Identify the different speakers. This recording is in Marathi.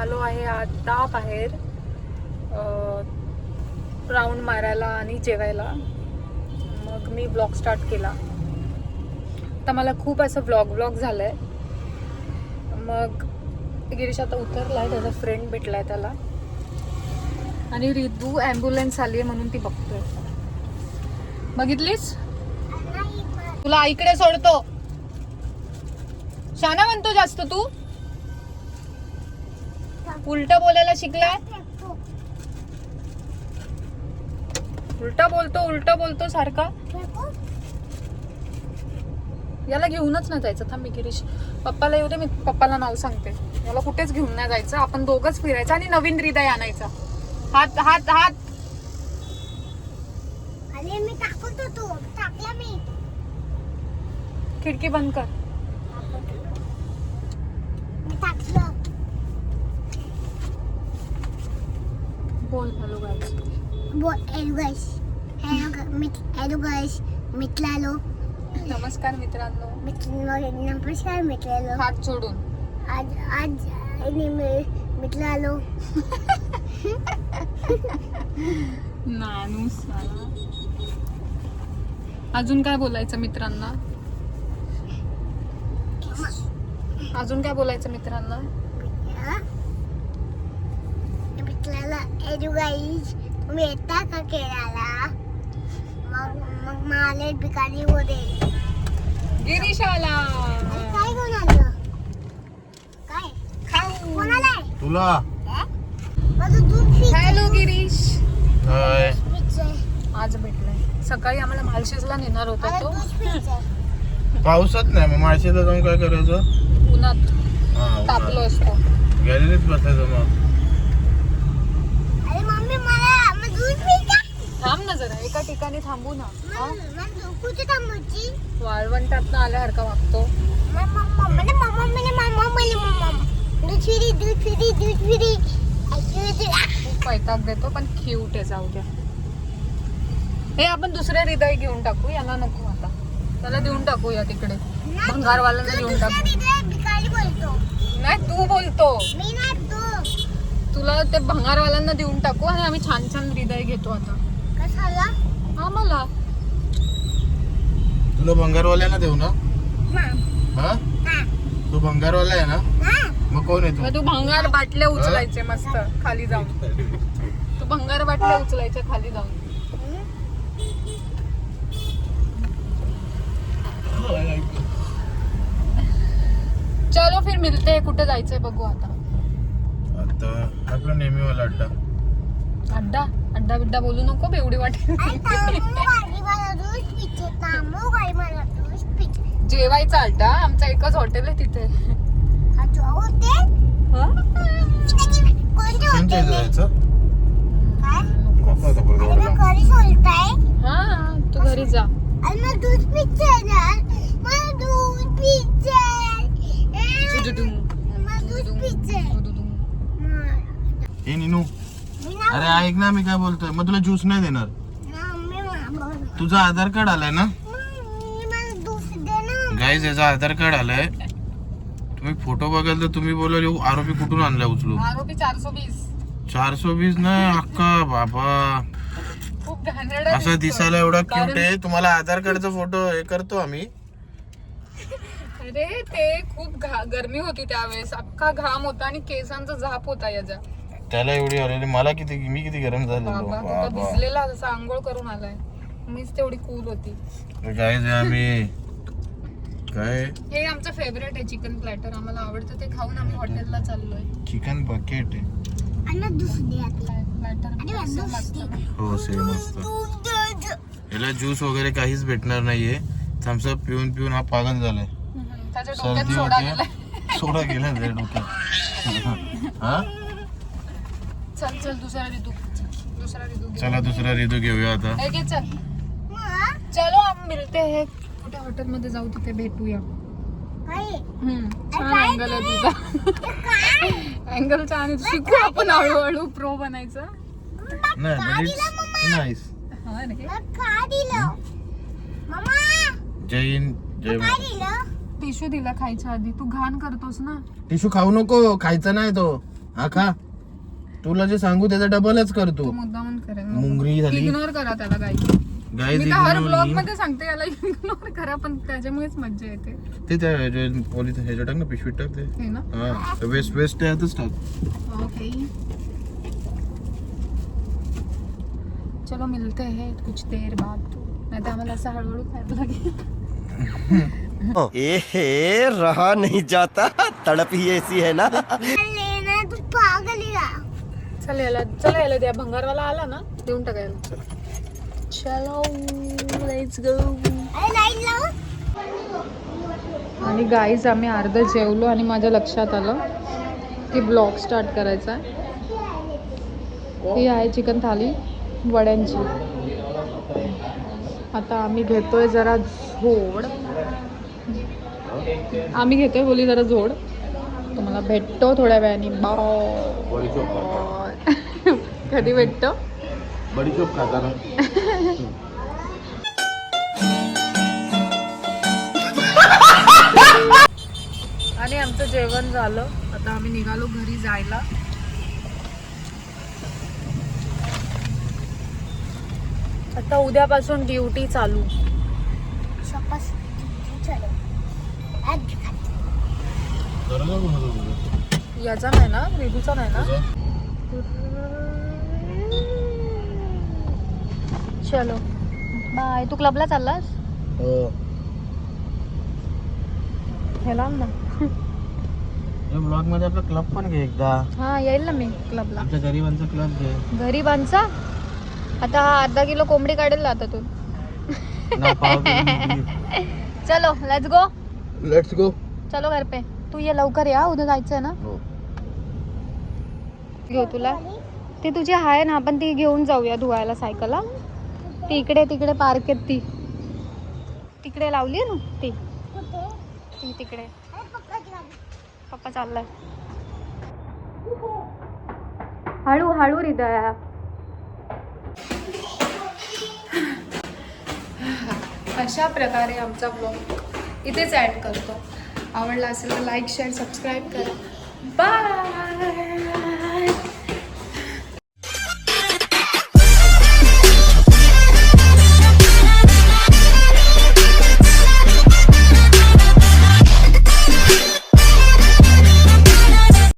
Speaker 1: आलो आहे आता बाहेर राऊंड मारायला आणि जेवायला. मग मी ब्लॉग स्टार्ट केला. आता मला खूप असं व्लॉग झालंय. मग गिरीश आता उतरलाय, त्याचा फ्रेंड भेटलाय त्याला, आणि रितू ॲम्ब्युलन्स आली आहे म्हणून ती बघतोय. बघितलीस? तुला आईकडे सोडतो. शाना म्हणतो जास्त तू. उलट बोलायला शिकलाय. उलट बोलतो सारखा. याला घेऊनच नाही जायचं. थांब मी गिरीश पप्पाला येऊ दे, मी पप्पाला नाव सांगते. याला कुठेच घेऊन नाही जायचं, आपण दोघच फिरायचं आणि नवीन हृदय आणायचा. हात हात हात.
Speaker 2: अरे मी टाकत होतो, टाकला मी.
Speaker 1: खिडकी बंद कर.
Speaker 2: मी टाकलं.
Speaker 1: बोल हॅलो गाईस.
Speaker 2: हॅलो गाईस. मित्रांनो.
Speaker 1: नमस्कार मित्रांनो.
Speaker 2: नमस्कार मित्रांनो.
Speaker 1: हात सोडून.
Speaker 2: आज मित्रांनो.
Speaker 1: नानूस. अजून काय बोलायचं मित्रांना? मित्रांना
Speaker 2: हॅलो गाईस. तुम्ही येता का खेळायला? मग मला भिकारी होते.
Speaker 1: गिरीश आला.
Speaker 2: काय घेऊन आलं? काय
Speaker 1: खाऊ.
Speaker 2: कोणाला आहे?
Speaker 3: तुला.
Speaker 2: माझं दूध पी.
Speaker 1: हॅलो गिरीश.
Speaker 3: हाय.
Speaker 1: आज भेटलाय. सकाळी आम्हाला माळशेजला नेणार होता तो.
Speaker 2: दूध पियचंय.
Speaker 3: पावसात नाही मग माळशेला जाऊन काय करायचं?
Speaker 1: उन्हात
Speaker 3: हा,
Speaker 1: तापलो असतो.
Speaker 3: गॅलरीत बसायचं मग.
Speaker 2: अरे मम्मी मला दूध पी का?
Speaker 1: थांब ना जरा, एका ठिकाणी थांबू ना.
Speaker 2: कुठे थांबायची?
Speaker 1: वाळवंटात आल्यासारखा वागतो. खूप वैताग देतो, पण क्यूट आहे. जाऊ द्या. हे आपण दुसरे हृदय घेऊन टाकू. याला नको आता. त्याला देऊन टाकूया तिकडे. भंगारवाल्यांना देऊन टाकू. नाही तू बोलतो.
Speaker 2: मी नाही तो.
Speaker 1: तुला ते भंगारवाल्यांना देऊन टाकू आणि आम्ही छान छान हृदय घेतो आता.
Speaker 2: कशाला?
Speaker 1: आम्हाला.
Speaker 3: तुला भंगारवाल्याला देऊ ना? हा? तू भंगारवाला आहे ना? मग कोण आहे
Speaker 1: मग
Speaker 3: तू?
Speaker 1: तू भंगार बाटल्या उचलायचे मस्त खाली जाऊन. तू भंगार बाटल्या उचलायच्या खाली जाऊन. चलो फिर मिलते हैं. कुठे जायचंय बघू आता.
Speaker 3: आता आपला नेहमीवाला अड्डा.
Speaker 1: अड्डा बिड्डा बोलू नको, बेवडी वाटेल. जेवायचा अड्डा. आमचा एकच हॉटेल आहे तिथे.
Speaker 3: कोणत्या इथं जायचं?
Speaker 1: हा तू घरी जा.
Speaker 3: ए नीनू, अरे ऐक ना, मी काय बोलतोय. मग तुला ज्यूस नाही देणार. तुझा आधार कार्ड आलाय ना गाईज? याचा आधार कार्ड आलाय. तुम्ही फोटो बघाल तर तुम्ही बोलाल आरोपी कुठून आणलाय उचलून.
Speaker 1: आरोपी 420.
Speaker 3: 420 नाही अक्का बाबा.
Speaker 1: खूप घाणेरडा
Speaker 3: असा
Speaker 1: दिसतो.
Speaker 3: दिसायला एवढा क्यूट आहे. तुम्हाला आधार कार्डचा फोटो हे करतो आम्ही.
Speaker 1: अरे ते खूप गरमी होती त्यावेळेस. अख्खा घाम होता आणि केसांचा झाप होता याचा.
Speaker 3: त्याला एवढी आलेली. मी किती गरम झालेलो
Speaker 1: बाबा तो
Speaker 3: बाबा.
Speaker 1: भिजलेला जसा आंघोळ करून आलाय. मीच तेवढी कूल होती.
Speaker 3: गाईज आम्ही काय
Speaker 1: हे आमचं फेवरेट आहे चिकन प्लॅटर. आम्हाला आवडतं ते खाऊन आम्ही हॉटेलला चाललोय.
Speaker 3: चिकन बकेट आहे.
Speaker 1: प्लॅटर मस्त.
Speaker 3: हो सेम असतं. याला ज्यूस वगैरे काहीच भेटणार नाहीये. थम्सअप पिऊन पिऊन हा पागल झालाय.
Speaker 1: त्याच्या डोक्यात
Speaker 3: सर्दी
Speaker 1: सोडा
Speaker 3: होते.
Speaker 1: गेलाय.
Speaker 3: सोडा गेला त्याच्या डोक्यात. हा
Speaker 1: चल दुसरा ऋतू घेऊ.
Speaker 3: चला दुसरा ऋतू घेऊया आता.
Speaker 1: हे घे, चल. चलो हम मिलते हैं. कुठे हॉटेल मध्ये जाऊ, तिथे भेटूया. छान अँगल आहे तुझा. अँगल छान आहे. शिकू आपण हळूहळू प्रो बनायचं.
Speaker 3: नाही नाईस.
Speaker 1: हा रे.
Speaker 3: जय हिंद जय महाराष्ट्र.
Speaker 1: टिश्यू दिला खायच्या आधी. तू घाण करतोस ना.
Speaker 3: टिश्यू खाऊ नको, खायचा नाही तो. हा खा. तुला जे सांगू त्याचा डबलच
Speaker 1: तो
Speaker 3: करतो.
Speaker 1: मुद्दामून करेल.
Speaker 3: मुंगरी झाली.
Speaker 1: इग्नोर करा त्याला गाईज.
Speaker 3: गाईज
Speaker 1: मी तर हर ब्लॉग मध्ये सांगते याला इग्नोर करा, पण त्याच्यामुळेच मज्जा येते.
Speaker 3: ते त्या पोलीस ह्याच्या टाक ना, पिशवीत टाक ते.
Speaker 1: हे ना.
Speaker 3: हा वेस्ट वेस्ट त्यातच टाक.
Speaker 1: ओके चलो मिलते हैं कुछ देर बाद. नाही तर आम्हाला असं हळूहळू खायला लागेल.
Speaker 4: ए रहा नहीं जाता, तड़प ही ऐसी है ना.
Speaker 2: लेना तू पागल आहे का?
Speaker 1: चला याला द्या. भंगारवाला आला ना, देऊन टाकायला. चलो लेट्स गो.
Speaker 2: अरे लाईट लाव.
Speaker 1: आणि गाईज आम्ही अर्ध जेवलो आणि माझ्या लक्षात आलं की ब्लॉग स्टार्ट करायचा आहे. ही आहे चिकन थाली वड्यांची. आता आम्ही घेतोय जरा झोड. आम्ही घेतोय बोली जरा झोड. तुम्हाला भेटतो थोड्या वेळाने. कधी भेटतो?
Speaker 3: बडीशोप खाता ना.
Speaker 1: आणि आमचं जेवण झालं. आता आम्ही निघालो घरी जायला. आता उद्यापासून ड्युटी चालू.
Speaker 2: शपथ चलो.
Speaker 1: याचा नाही ना, रिदूचा नाही ना. चलो बाय. तू क्लबला चाललास? हे लांब ना.
Speaker 3: ब्लॉग मध्ये आपला क्लब पण घे एकदा.
Speaker 1: हा येईल ना मी क्लबला.
Speaker 3: आमच्या गरिबांचा क्लब घे.
Speaker 1: गरीबांचा. आता हा अर्धा किलो कोंबडी काढेल ना आता तू. चलो लेट्स गो.
Speaker 3: Let's go.
Speaker 1: चलो घर पे. तू ये लवकर या, उद्या जायचंय ना. घेऊ तुला. ती तुझी आहे ना, आपण ती घेऊन जाऊया धुवायला सायकल. ती तिकडे पार्क आहेत. ती तिकडे लावली आहे ना. ती तिकडे. पप्पा चाललाय. हळू हळू हृदया. अशा प्रकारे आमचा ब्लॉग इथेच ॲड करतो. आवडला असेल तर लाईक शेअर सबस्क्राईब करा. बाय.